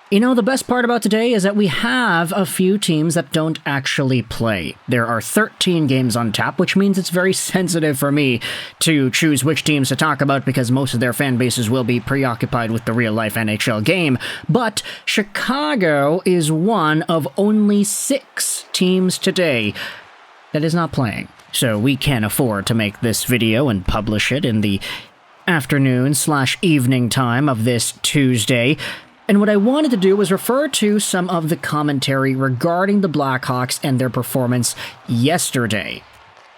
You know, the best part about today is that we have a few teams that don't actually play. There are 13 games on tap, which means it's very sensitive for me to choose which teams to talk about because most of their fan bases will be preoccupied with the real-life NHL game. But Chicago is one of only 6 teams today that is not playing. So we can afford to make this video and publish it in the afternoon/evening time of this Tuesday. And what I wanted to do was refer to some of the commentary regarding the Blackhawks and their performance yesterday.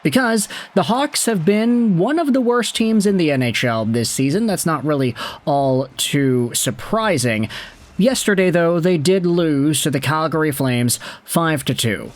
Because the Hawks have been one of the worst teams in the NHL this season. That's not really all too surprising. Yesterday, though, they did lose to the Calgary Flames 5-2.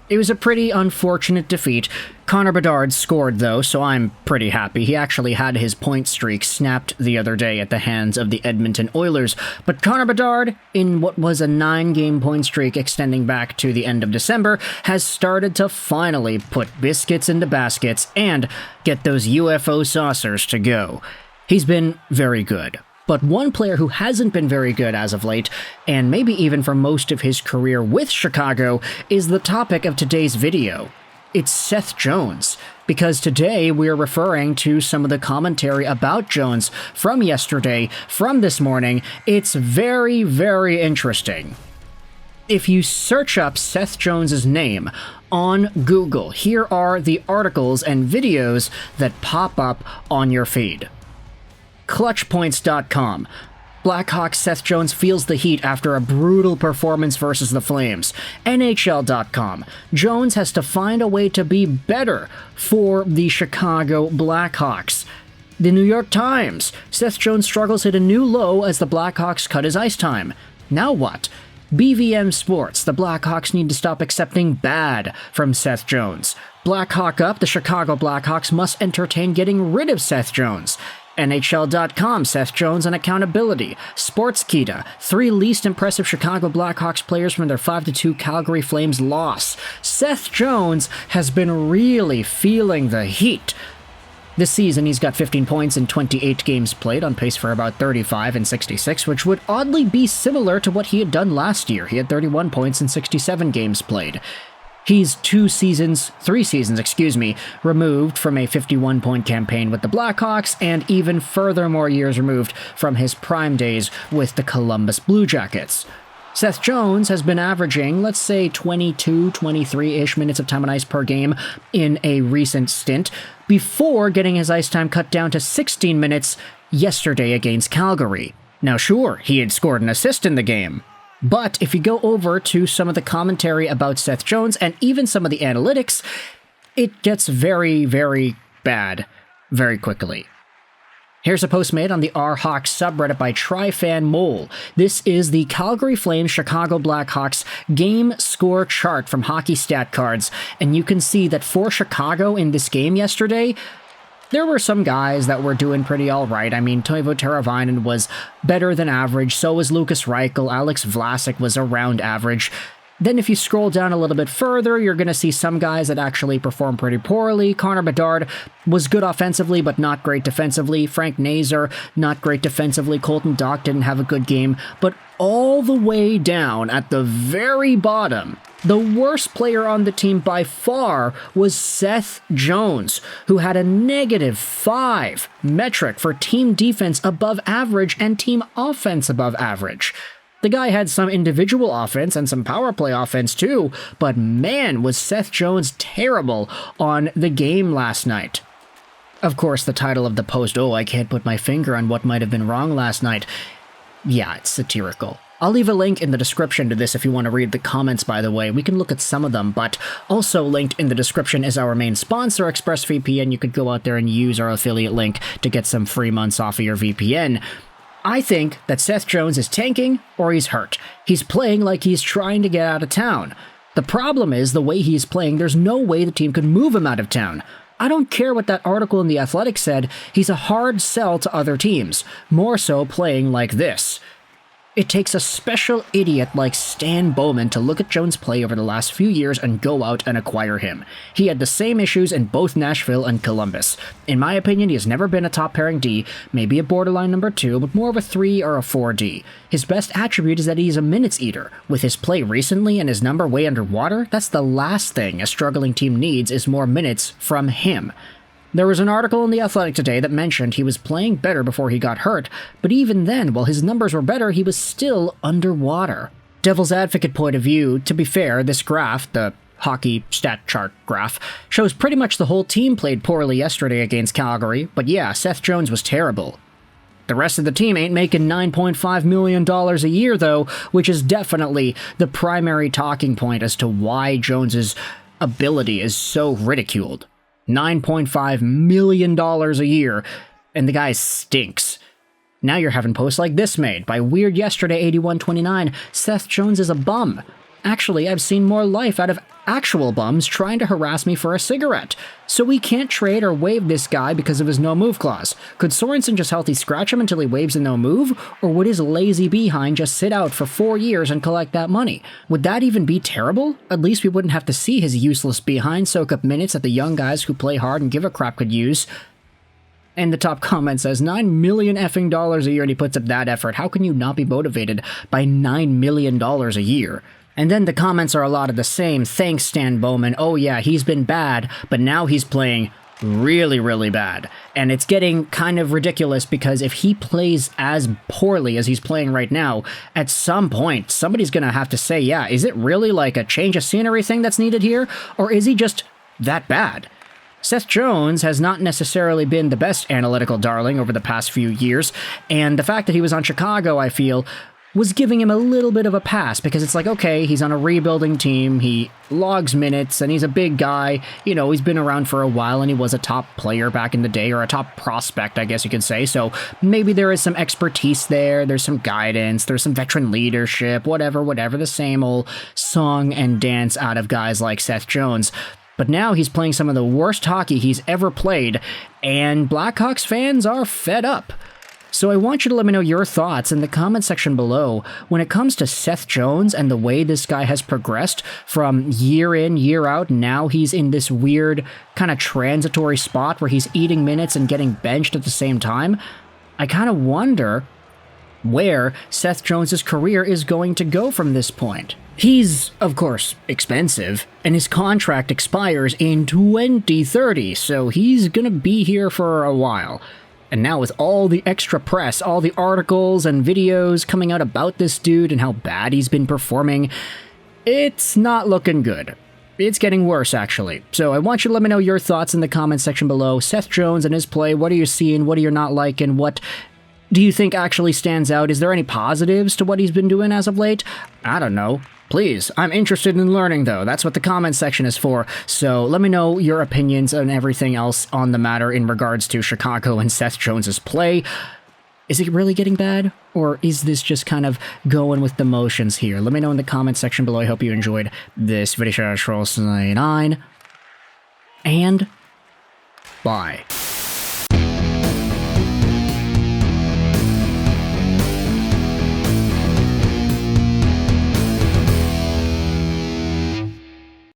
It was a pretty unfortunate defeat. Connor Bedard scored, though, so I'm pretty happy. He actually had his point streak snapped the other day at the hands of the Edmonton Oilers. But Connor Bedard, in what was a 9-game point streak extending back to the end of December, has started to finally put biscuits into baskets and get those UFO saucers to go. He's been very good. But one player who hasn't been very good as of late, and maybe even for most of his career with Chicago, is the topic of today's video. It's Seth Jones, because today we're referring to some of the commentary about Jones from yesterday, from this morning. It's very, very interesting. If you search up Seth Jones' name on Google, here are the articles and videos that pop up on your feed. Clutchpoints.com. Blackhawks Seth Jones feels the heat after a brutal performance versus the Flames. NHL.com. Jones has to find a way to be better for the Chicago Blackhawks. The New York Times. Seth Jones struggles hit a new low as the Blackhawks cut his ice time. Now what? BVM Sports. The Blackhawks need to stop accepting bad from Seth Jones. Blackhawk Up. The Chicago Blackhawks must entertain getting rid of Seth Jones. NHL.com, Seth Jones and accountability. Sportskeeda, 3 least impressive Chicago Blackhawks players from their 5-2 Calgary Flames loss. Seth Jones has been really feeling the heat. This season, he's got 15 points in 28 games played, on pace for about 35 in 66, which would oddly be similar to what he had done last year. He had 31 points in 67 games played. He's 3 seasons, removed from a 51-point campaign with the Blackhawks, and even furthermore years removed from his prime days with the Columbus Blue Jackets. Seth Jones has been averaging, let's say, 22, 23-ish minutes of time on ice per game in a recent stint, before getting his ice time cut down to 16 minutes yesterday against Calgary. Now sure, he had scored an assist in the game. But if you go over to some of the commentary about Seth Jones and even some of the analytics, it gets very, very bad very quickly. Here's a post made on the R-Hawks subreddit by TryFan Mole. This is the Calgary Flames Chicago Blackhawks game score chart from Hockey Stat Cards, and you can see that for Chicago in this game yesterday, there were some guys that were doing pretty alright. I mean, Teuvo Teravainen was better than average, so was Lukas Reichel, Alex Vlasic was around average. Then if you scroll down a little bit further, you're going to see some guys that actually perform pretty poorly. Connor Bedard was good offensively, but not great defensively. Frank Nazar, not great defensively. Colton Dach didn't have a good game. But all the way down at the very bottom, the worst player on the team by far was Seth Jones, who had a -5 metric for team defense above average and team offense above average. The guy had some individual offense and some power play offense too, but man, was Seth Jones terrible on the game last night. Of course, the title of the post, I can't put my finger on what might have been wrong last night. Yeah, it's satirical. I'll leave a link in the description to this if you want to read the comments, by the way. We can look at some of them, but also linked in the description is our main sponsor, ExpressVPN. You could go out there and use our affiliate link to get some free months off of your VPN. I think that Seth Jones is tanking or he's hurt. He's playing like he's trying to get out of town. The problem is the way he's playing, there's no way the team could move him out of town. I don't care what that article in The Athletic said, he's a hard sell to other teams, more so playing like this. It takes a special idiot like Stan Bowman to look at Jones play over the last few years and go out and acquire him. He had the same issues in both Nashville and Columbus. In my opinion, he has never been a top pairing D, maybe a borderline number 2, but more of a 3 or a 4D. His best attribute is that he's a minutes eater. With his play recently and his number way underwater, that's the last thing a struggling team needs is more minutes from him. There was an article in The Athletic today that mentioned he was playing better before he got hurt, but even then, while his numbers were better, he was still underwater. Devil's advocate point of view, to be fair, this graph, the hockey stat chart graph, shows pretty much the whole team played poorly yesterday against Calgary, but yeah, Seth Jones was terrible. The rest of the team ain't making $9.5 million a year, though, which is definitely the primary talking point as to why Jones's ability is so ridiculed. $9.5 million a year, and the guy stinks. Now you're having posts like this made by Weird Yesterday 8129, Seth Jones is a bum. Actually, I've seen more life out of actual bums trying to harass me for a cigarette. So we can't trade or waive this guy because of his no-move clause. Could Sorensen just healthy scratch him until he waives a no-move? Or would his lazy behind just sit out for 4 years and collect that money? Would that even be terrible? At least we wouldn't have to see his useless behind soak up minutes that the young guys who play hard and give a crap could use. And the top comment says, $9 million effing dollars a year, and he puts up that effort. How can you not be motivated by $9 million a year? And then the comments are a lot of the same. Thanks, Stan Bowman. Oh yeah, he's been bad, but now he's playing really, really bad. And it's getting kind of ridiculous because if he plays as poorly as he's playing right now, at some point, somebody's going to have to say, yeah, is it really like a change of scenery thing that's needed here? Or is he just that bad? Seth Jones has not necessarily been the best analytical darling over the past few years, and the fact that he was on Chicago, I feel, was giving him a little bit of a pass, because it's like, okay, he's on a rebuilding team, he logs minutes, and he's a big guy, you know, he's been around for a while, and he was a top player back in the day, or a top prospect, I guess you could say, so maybe there is some expertise there, there's some guidance, there's some veteran leadership, whatever, the same old song and dance out of guys like Seth Jones. But now he's playing some of the worst hockey he's ever played, and Blackhawks fans are fed up. So I want you to let me know your thoughts in the comment section below when it comes to Seth Jones and the way this guy has progressed from year in, year out. Now he's in this weird kind of transitory spot where he's eating minutes and getting benched at the same time. I kind of wonder where Seth Jones's career is going to go from this point. He's, of course, expensive, and his contract expires in 2030, so he's gonna be here for a while. And now with all the extra press, all the articles and videos coming out about this dude and how bad he's been performing, it's not looking good. It's getting worse, actually. So I want you to let me know your thoughts in the comment section below. Seth Jones and his play, what are you seeing? What are you not liking? What do you think actually stands out? Is there any positives to what he's been doing as of late? I don't know. Please, I'm interested in learning, though. That's what the comment section is for. So let me know your opinions and everything else on the matter in regards to Chicago and Seth Jones's play. Is it really getting bad? Or is this just kind of going with the motions here? Let me know in the comment section below. I hope you enjoyed this video. And bye.